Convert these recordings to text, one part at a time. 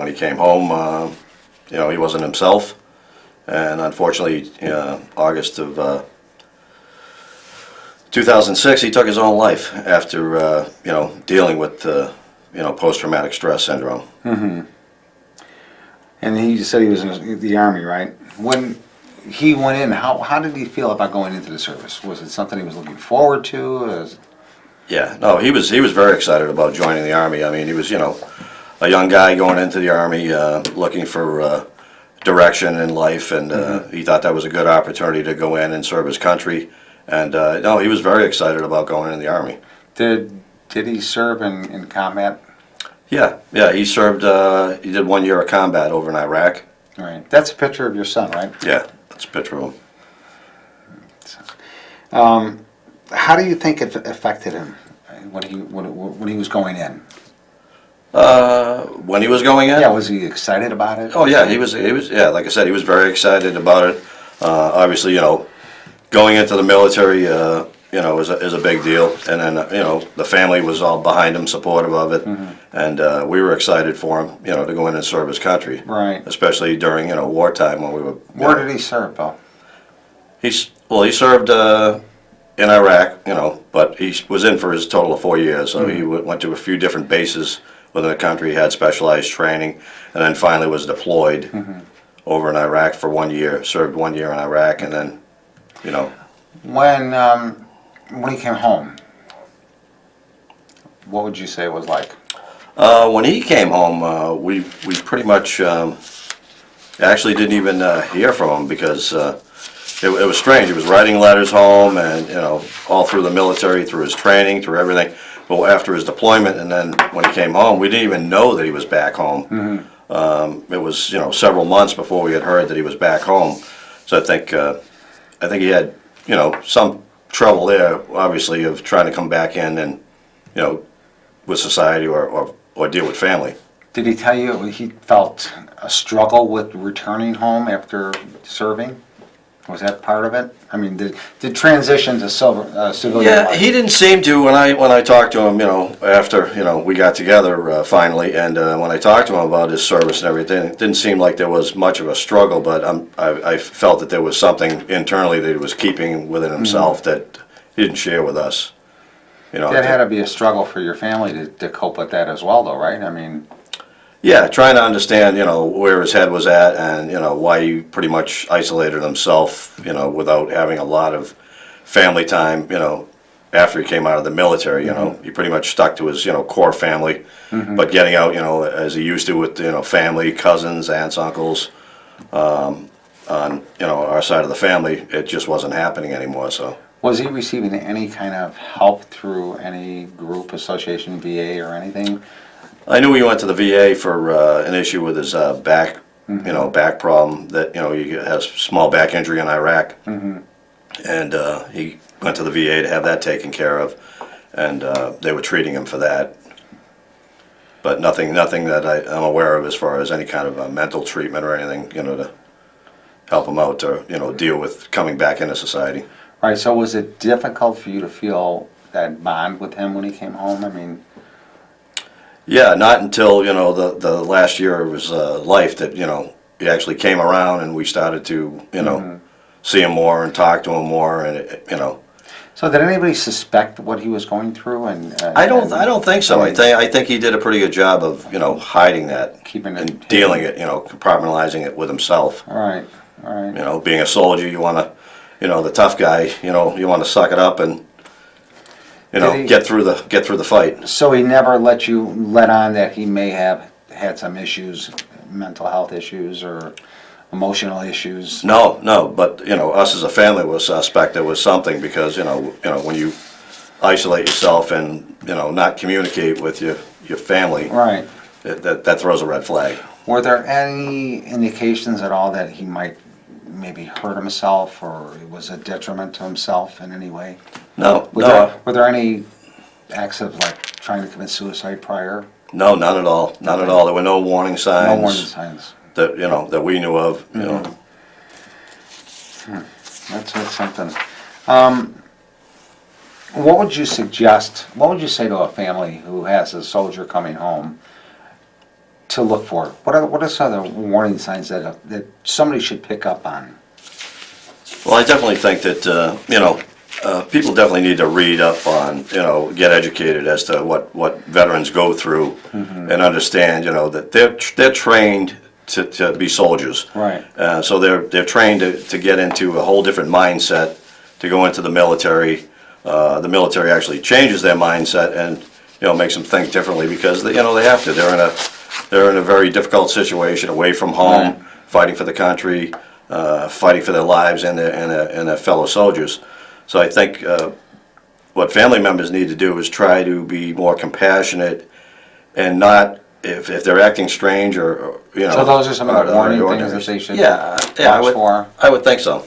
when he came home, he wasn't himself, and unfortunately, August of 2006, he took his own life after dealing with post-traumatic stress syndrome. Mm-hmm. And he said he was in the Army, right? When he went in, how did he feel about going into the service? Was it something he was looking forward to? Yeah, no, he was very excited about joining the Army. I mean, he was a young guy going into the Army, looking for direction in life, and he thought that was a good opportunity to go in and serve his country. And no, he was very excited about going in the Army. Did he serve in combat? Yeah, he served. He did 1 year of combat over in Iraq. Right. That's a picture of your son, right? Yeah, that's a picture of him. How do you think it affected him when he was going in? When he was going in? Yeah, was he excited about it? Oh yeah, he was. Yeah, like I said, he was very excited about it. Obviously, going into the military, is a big deal. And then, the family was all behind him, supportive of it. Mm-hmm. And we were excited for him, to go in and serve his country. Right. Especially during, wartime when we were... Where did he serve, Bill? He served in Iraq, but he was in for his total of 4 years. So he went to a few different bases within the country, had specialized training, and then finally was deployed over in Iraq for 1 year, served 1 year in Iraq, and then, When he came home, what would you say it was like? When he came home, we pretty much actually didn't even hear from him because it was strange. He was writing letters home, and all through the military, through his training, through everything. But after his deployment, and then when he came home, we didn't even know that he was back home. Mm-hmm. It was several months before we had heard that he was back home. So I think he had some trouble there, obviously, of trying to come back in and with society or deal with family. Did he tell you he felt a struggle with returning home after serving? Was that part of it? I mean, did transition to civilian life? He didn't seem to. When I talked to him, after we got together finally, and when I talked to him about his service and everything, it didn't seem like there was much of a struggle. But I felt that there was something internally that he was keeping within himself that he didn't share with us. That had to be a struggle for your family to cope with that as well, though, right? I mean. Yeah, trying to understand, where his head was at, and why he pretty much isolated himself, without having a lot of family time, after he came out of the military. He pretty much stuck to his, core family, but getting out, as he used to with, family, cousins, aunts, uncles, on, our side of the family, it just wasn't happening anymore. So. Was he receiving any kind of help through any group, association, VA, or anything? I knew he went to the VA for an issue with his back, back problem that, he has small back injury in Iraq. And he went to the VA to have that taken care of, and they were treating him for that. But nothing that I'm aware of as far as any kind of mental treatment or anything, to help him out or, deal with coming back into society. Right, so was it difficult for you to feel that bond with him when he came home? I mean... Yeah, not until, the last year of his life that, he actually came around and we started to, see him more and talk to him more, and, So did anybody suspect what he was going through? And I don't think so. I think he did a pretty good job of, hiding that, keeping it, and dealing it, compartmentalizing it with himself. All right. Being a soldier, you want to, the tough guy, you want to suck it up and, get through the fight. So he never let on that he may have had some issues, mental health issues or emotional issues? No, but us as a family will suspect there was something because when you isolate yourself and not communicate with your family, right, that throws a red flag. Were there any indications at all that he might maybe hurt himself or it was a detriment to himself in any way? No. Were there any acts of like trying to commit suicide prior? No, none at all. None at all. There were no warning signs. No warning signs. That that we knew of. That's something. What would you suggest? What would you say to a family who has a soldier coming home to look for? What are some of the warning signs that somebody should pick up on? Well, I definitely think that, people definitely need to read up on, get educated as to what veterans go through and understand, that they're trained to be soldiers. Right. So they're trained to get into a whole different mindset, to go into the military. The military actually changes their mindset and, makes them think differently because, they have to. They're in a very difficult situation away from home, Right. fighting for the country, fighting for their lives and their fellow soldiers. So I think what family members need to do is try to be more compassionate and not, if they're acting strange or. So those are some of the warning things that ordinary. they should Yeah, watch for? I would think so.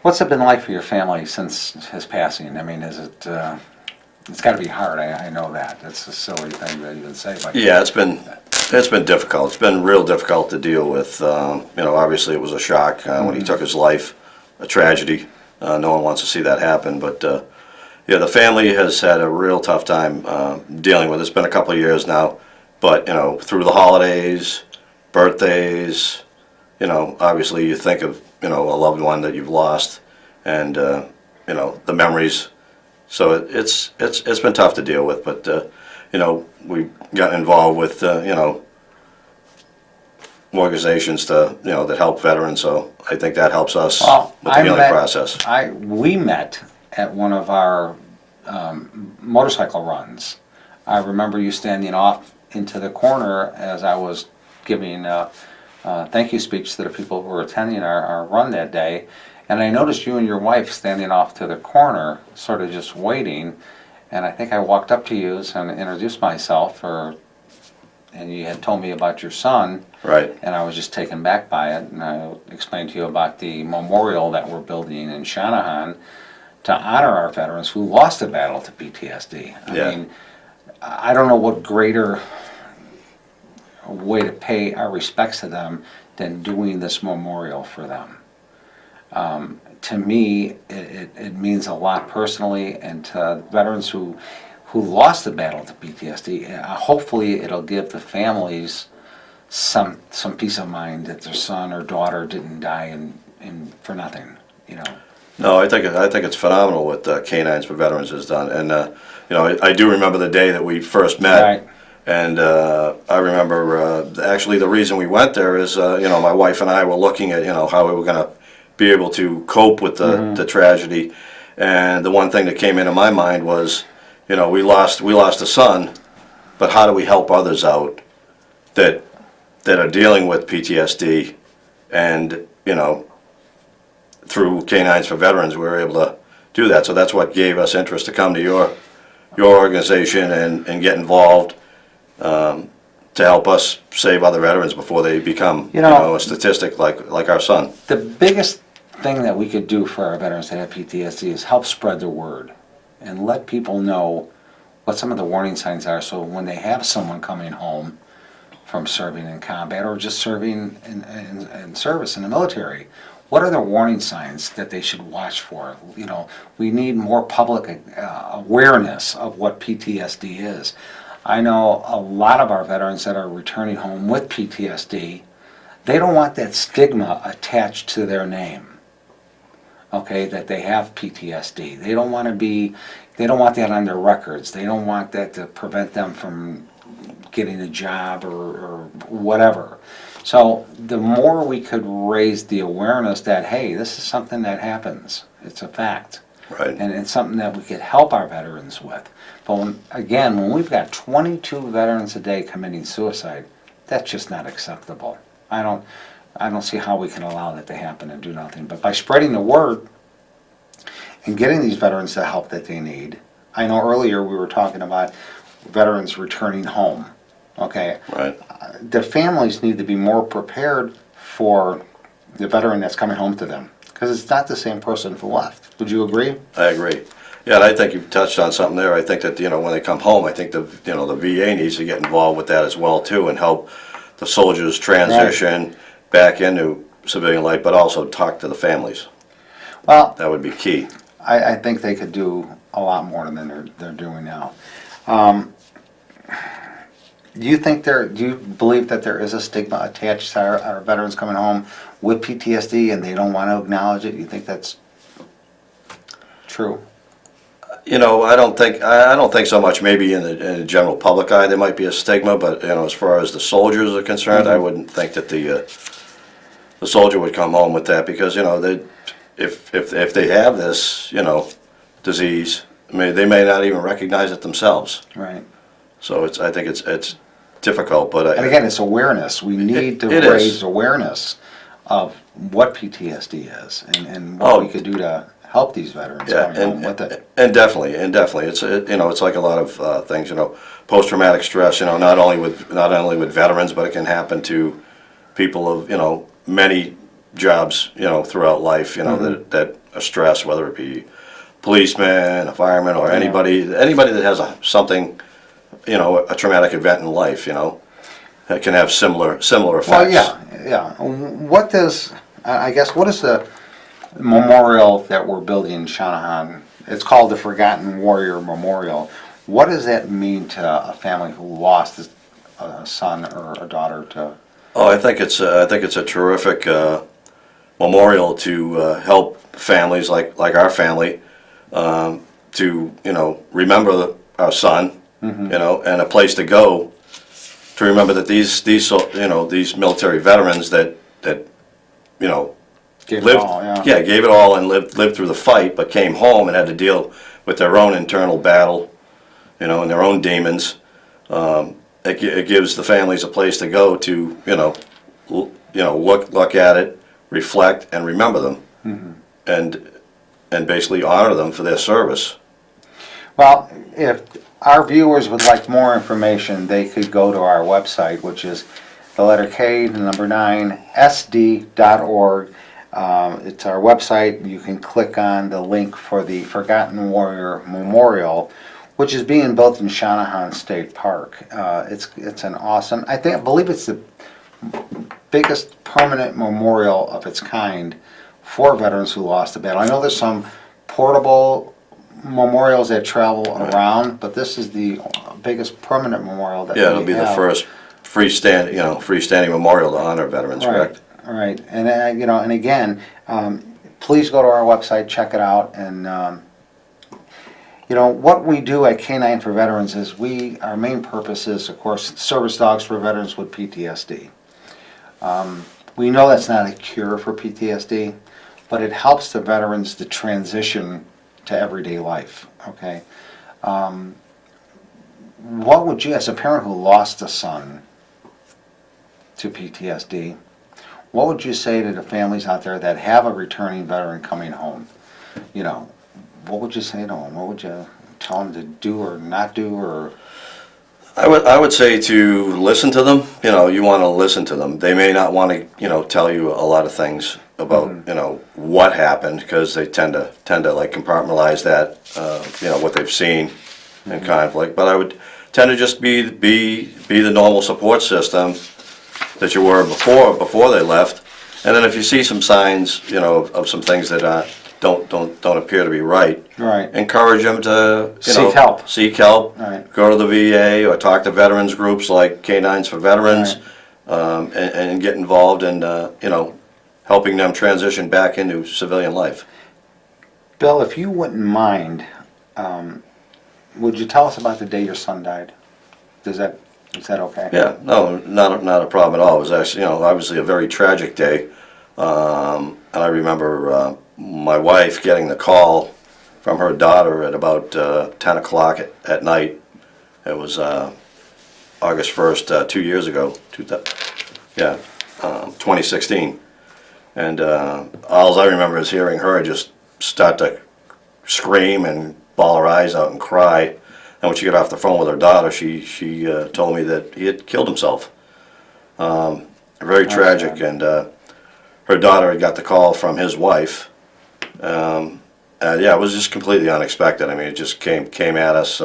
What's it been like for your family since his passing? I mean, is it, it's got to be hard, I know that. It's a silly thing to even say, but. Yeah, it's been difficult. It's been real difficult to deal with. Obviously it was a shock when he took his life, a tragedy. No one wants to see that happen, but the family has had a real tough time dealing with it. It's been a couple of years now, but through the holidays, birthdays, obviously you think of a loved one that you've lost, and the memories. So it's been tough to deal with, but we got involved with organizations that help veterans. So I think that helps us with the healing process. We met at one of our motorcycle runs. I remember you standing off into the corner as I was giving a thank you speech to the people who were attending our run that day. And I noticed you and your wife standing off to the corner, sort of just waiting. And I think I walked up to you and introduced myself, and you had told me about your son. Right. And I was just taken back by it. And I explained to you about the memorial that we're building in Shanahan to honor our veterans who lost the battle to PTSD. I mean, I don't know what greater way to pay our respects to them than doing this memorial for them. To me, it means a lot personally, and to veterans who lost the battle to PTSD. Hopefully, it'll give the families some peace of mind that their son or daughter didn't die in for nothing. No, I think it's phenomenal what K9s for Veterans has done, and I do remember the day that we first met. Right. And I remember actually the reason we went there is my wife and I were looking at how we were going to be able to cope with the tragedy, and the one thing that came into my mind was we lost a son, but how do we help others out that are dealing with PTSD, and through K9s for Veterans we were able to do that. So that's what gave us interest to come to your organization and get involved. To help us save other veterans before they become a statistic like our son. The biggest thing that we could do for our veterans that have PTSD is help spread the word and let people know what some of the warning signs are, so when they have someone coming home from serving in combat or just serving in service in the military, what are the warning signs that they should watch for? We need more public awareness of what PTSD is. I know a lot of our veterans that are returning home with PTSD, they don't want that stigma attached to their name, okay, that they have PTSD. They don't want that on their records. They don't want that to prevent them from getting a job or whatever. So the more we could raise the awareness that, hey, this is something that happens, it's a fact. Right. And it's something that we could help our veterans with. But when we've got 22 veterans a day committing suicide, that's just not acceptable. I don't see how we can allow that to happen and do nothing. But by spreading the word and getting these veterans the help that they need. I know earlier we were talking about veterans returning home. Okay. Right. The families need to be more prepared for the veteran that's coming home to them, because it's not the same person who left. Would you agree? I agree. Yeah, and I think you've touched on something there. I think that when they come home, I think the VA needs to get involved with that as well too, and help the soldiers transition back into civilian life, but also talk to the families. Well, that would be key. I think they could do a lot more than they're doing now. Do you believe that there is a stigma attached to our veterans coming home with PTSD and they don't want to acknowledge it? You think that's true? I don't think so much. Maybe in the general public eye, there might be a stigma, but, as far as the soldiers are concerned, I wouldn't think that the soldier would come home with that, because, if they have this, disease, they may not even recognize it themselves. Right. So I think it's difficult, but And again, it's awareness. We need to it raise is. awareness of what PTSD is and what we could do to help these veterans Yeah, coming home with it. and definitely, it's like a lot of things. Post-traumatic stress. Not only with veterans, but it can happen to people of many jobs throughout life. That are stressed, whether it be policeman, a fireman, or anybody that has something, a traumatic event in life. That can have similar effects. Well, yeah. What is the memorial that we're building in Shanahan? It's called the Forgotten Warrior Memorial. What does that mean to a family who lost a son or a daughter to? Oh, I think it's a terrific memorial to help families like our family to remember our son, and a place to go to remember that these military veterans that Gave lived, it all, yeah. gave it all and lived through the fight, but came home and had to deal with their own internal battle, and their own demons. It gives the families a place to go to, look at it, reflect, and remember them, and basically honor them for their service. Well, if our viewers would like more information, they could go to our website, which is the letter K, the number 9, sd.org. It's our website. You can click on the link for the Forgotten Warrior Memorial, which is being built in Shanahan State Park. It's an awesome, I believe it's the biggest permanent memorial of its kind for veterans who lost the battle. I know there's some portable memorials that travel around, but this is the biggest permanent memorial that we have. It'll be the first freestanding memorial to honor veterans, correct? Right, and and again, please go to our website, check it out, and what we do at K9 for Veterans is our main purpose is, of course, service dogs for veterans with PTSD. We know that's not a cure for PTSD, but it helps the veterans to transition to everyday life. Okay, what would you, as a parent who lost a son to PTSD, what would you say to the families out there that have a returning veteran coming home? What would you say to them? What would you tell them to do or not do? Or I would say to listen to them. You want to listen to them. They may not want to tell you a lot of things about what happened, because they tend to like compartmentalize that what they've seen in conflict. But I would tend to just be the normal support system that you were before they left. And then if you see some signs of some things that don't appear to be right, encourage them to seek help, Right. Go to the VA or talk to veterans groups like K9s for Veterans, and get involved in helping them transition back into civilian life. Bill, if you wouldn't mind, would you tell us about the day your son died? Is that okay? Yeah, no, not a problem at all. It was actually, obviously a very tragic day. And I remember my wife getting the call from her daughter at about 10 o'clock at night. It was August 1st, 2 years ago, 2016. And all I remember is hearing her just start to scream and bawl her eyes out and cry. And when she got off the phone with her daughter, she told me that he had killed himself. Very tragic. Sad. And her daughter had got the call from his wife. It was just completely unexpected. I mean, it just came at us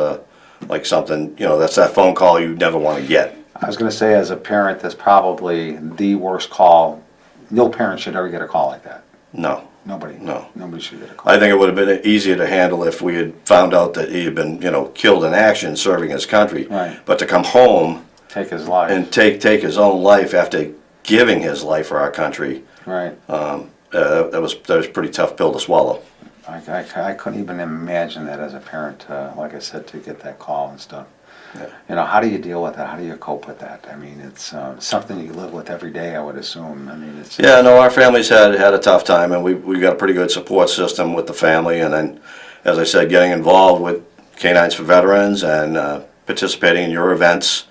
like something, that's that phone call you never want to get. I was going to say, as a parent, that's probably the worst call. No parent should ever get a call like that. No. Nobody. No. Nobody should get a call. I think it would have been easier to handle if we had found out that he had been, killed in action serving his country. Right. But to come home take his life. and take his own life after giving his life for our country. Right. That was a pretty tough pill to swallow. I couldn't even imagine that as a parent, like I said, to get that call and stuff. Yeah. You know, how do you deal with that? How do you cope with that? I mean, it's something you live with every day, I would assume. I mean, it's... Yeah, no, our family's had a tough time, and we've got a pretty good support system with the family. And then, as I said, getting involved with K9s for Veterans and participating in your events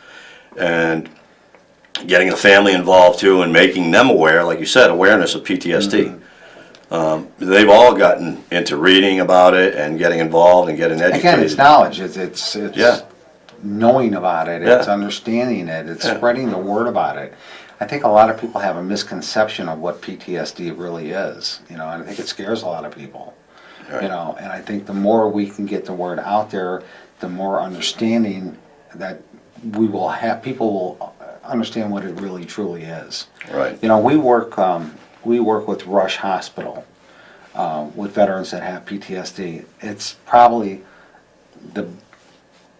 and getting the family involved too and making them aware, like you said, awareness of PTSD. They've all gotten into reading about it and getting involved and getting educated. Again, it's knowledge. It's Yeah. knowing about it. Yeah. It's understanding it. It's Yeah. spreading the word about it. I think a lot of people have a misconception of what PTSD really is, you know, and I think it scares a lot of people, Right. you know, and I think the more we can get the word out there, the more understanding that we will have, people will understand what it really truly is. Right. You know, we work with Rush Hospital with veterans that have PTSD. It's probably the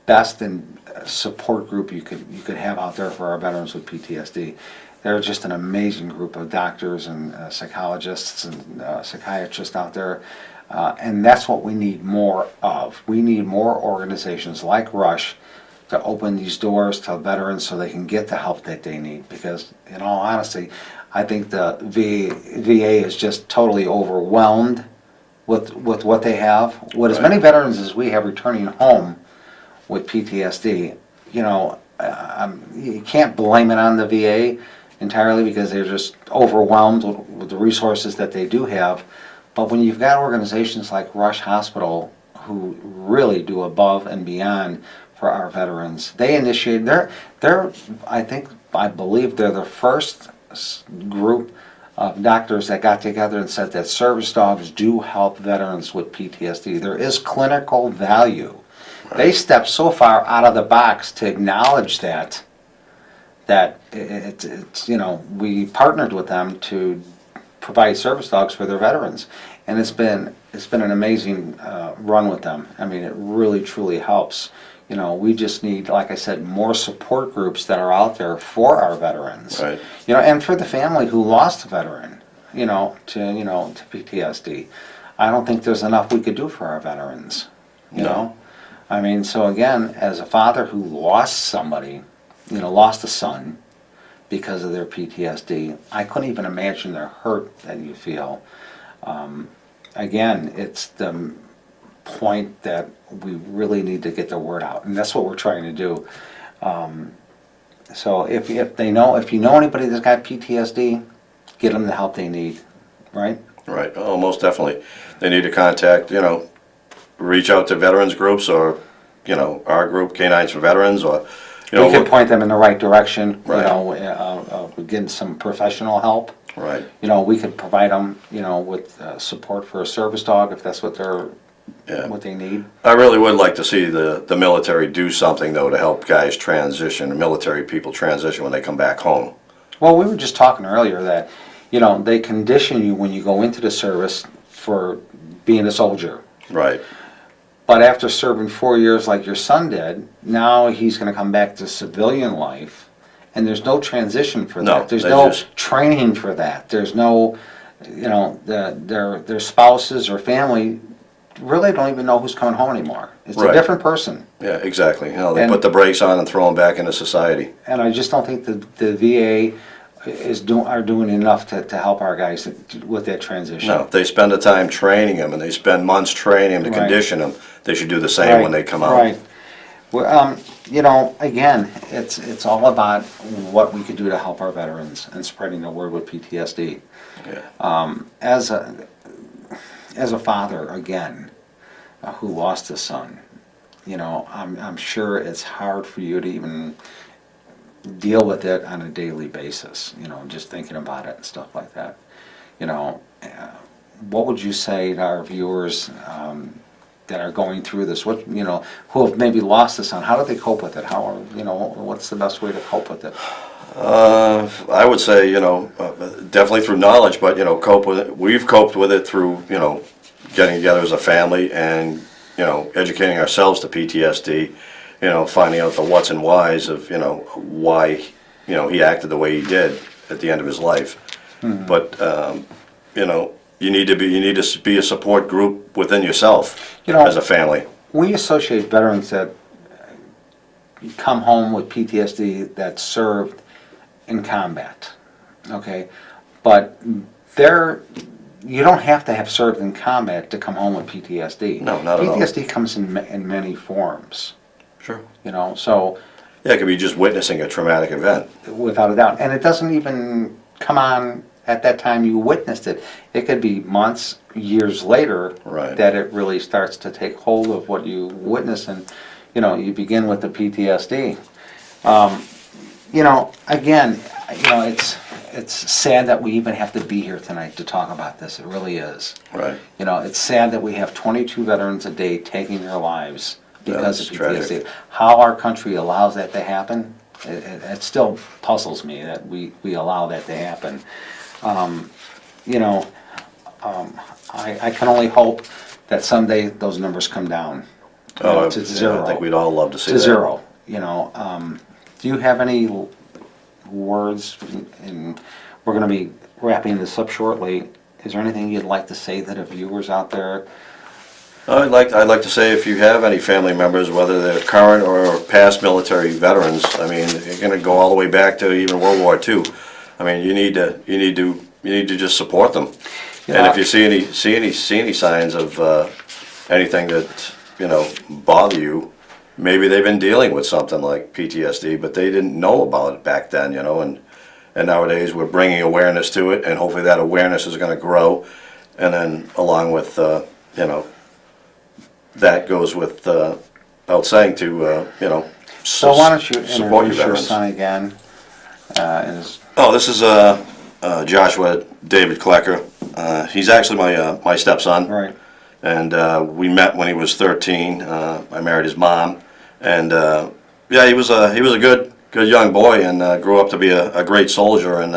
best and support group you could have out there for our veterans with PTSD. They're just an amazing group of doctors and psychologists and psychiatrists out there, and that's what we need more of. We need more organizations like Rush to open these doors to veterans so they can get the help that they need, because in all honesty, I think the VA is just totally overwhelmed with what they have. With as many veterans as we have returning home with PTSD, you know, you can't blame it on the VA entirely because they're just overwhelmed with the resources that they do have. But when you've got organizations like Rush Hospital who really do above and beyond for our veterans, they initiate, I believe they're the first group of doctors that got together and said that service dogs do help veterans with PTSD. There is clinical value. Right. They stepped so far out of the box to acknowledge that it's, you know, we partnered with them to provide service dogs for their veterans, and it's been an amazing run with them. I mean, it really truly helps. You know, we just need, like I said, more support groups that are out there for our veterans. Right. You know, and for the family who lost a veteran, to PTSD. I don't think there's enough we could do for our veterans. You know? I mean, so again, as a father who lost somebody, lost a son because of their PTSD, I couldn't even imagine the hurt that you feel. Again, it's the point that we really need to get the word out, and that's what we're trying to do. So if you know anybody that's got PTSD, get them the help they need, right? Right. Oh, most definitely. They need to contact, reach out to veterans groups or, our group, K9s for Veterans, or, we can point them in the right direction, Right. Getting some professional help. Right. We could provide them, with support for a service dog if that's what what they need. I really would like to see the military do something, though, to help guys transition, military people transition when they come back home. Well, we were just talking earlier that, they condition you when you go into the service for being a soldier. Right. But after serving 4 years like your son did, now he's going to come back to civilian life, and there's no transition for that. There's no training for that. There's no, their spouses or family really don't even know who's coming home anymore. It's a different person. Yeah, exactly. They put the brakes on and throw them back into society. And I just don't think the VA are doing enough to help our guys with that transition. No, if they spend the time training them and they spend months training them to condition them, they should do the same when they come out. Right. Well, again, it's all about what we could do to help our veterans and spreading the word with PTSD. Yeah. As a father, again, who lost a son, I'm sure it's hard for you to even deal with it on a daily basis, just thinking about it and stuff like that. What would you say to our viewers that are going through this? What, who have maybe lost a son? How do they cope with it? What's the best way to cope with it? I would say, definitely through knowledge, but, cope with it. We've coped with it through, getting together as a family and, educating ourselves to PTSD. finding out the whats and whys of, why, he acted the way he did at the end of his life. But, you need to be a support group within yourself as a family. We associate veterans that come home with PTSD that served in combat, okay? But you don't have to have served in combat to come home with PTSD. No, not at all. PTSD comes in many forms, Sure. so Yeah, it could be just witnessing a traumatic event. without a doubt. And it doesn't even come on at that time you witnessed it. It could be months, years later Right. that it really starts to take hold of what you witness, and you begin with the PTSD. Again, it's sad that we even have to be here tonight to talk about this. It really is. Right. It's sad that we have 22 veterans a day taking their lives because of that's PTSD. tragic. How our country allows that to happen, it still puzzles me that we allow that to happen. I can only hope that someday those numbers come down to zero. I think we'd all love to see To that. zero. Do you have any words? And we're going to be wrapping this up shortly. Is there anything you'd like to say to the viewers out there? I'd like to say, if you have any family members, whether they're current or past military veterans, I mean, you're going to go all the way back to even World War II. I mean, you need to just support them. And if you see any signs of anything that bother you, maybe they've been dealing with something like PTSD, but they didn't know about it back then, and nowadays we're bringing awareness to it, and hopefully that awareness is going to grow, and then along with that goes without saying to So why don't you support introduce your veterans. son again? Oh, this is Joshua David Klecker. He's actually my stepson. Right. And we met when he was 13. I married his mom, and he was a good young boy, and grew up to be a great soldier. And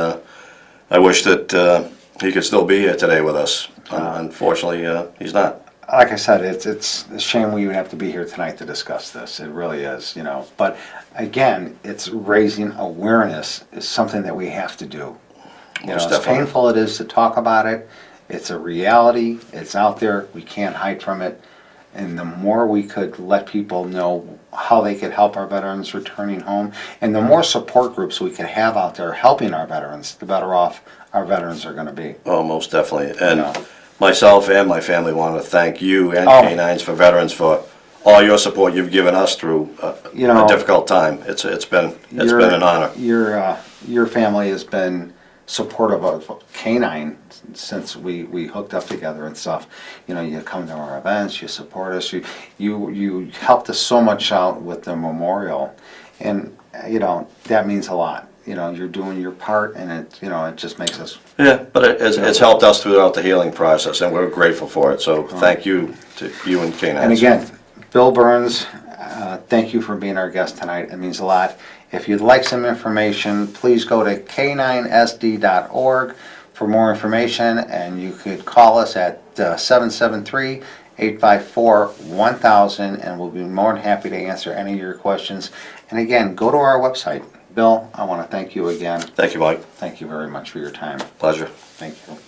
I wish that he could still be here today with us. Unfortunately, he's not. Like I said, it's a shame we would have to be here tonight to discuss this. It really is, But again, it's raising awareness is something that we have to do. Most As definitely. painful it is to talk about it, it's a reality. It's out there. We can't hide from it. And the more we could let people know how they could help our veterans returning home, and the more support groups we could have out there helping our veterans, the better off our veterans are going to be. Oh, most definitely. And No. myself and my family want to thank you and Oh. K9s for Veterans for all your support you've given us through a difficult time. It's been an honor. Your family has been supportive of K9 since we hooked up together and stuff. You come to our events, you support us, you helped us so much out with the memorial, and that means a lot. You're doing your part, and it just makes us. Yeah, but it's helped us throughout the healing process, and we're grateful for it. So thank you to you and K9s. And again, Bill Burns, thank you for being our guest tonight. It means a lot. If you'd like some information, please go to k9sd.org for more information, and you could call us at 773-854-1000, and we'll be more than happy to answer any of your questions. And again, go to our website. Bill, I want to thank you again. Thank you, Mike. Thank you very much for your time. Pleasure. Thank you.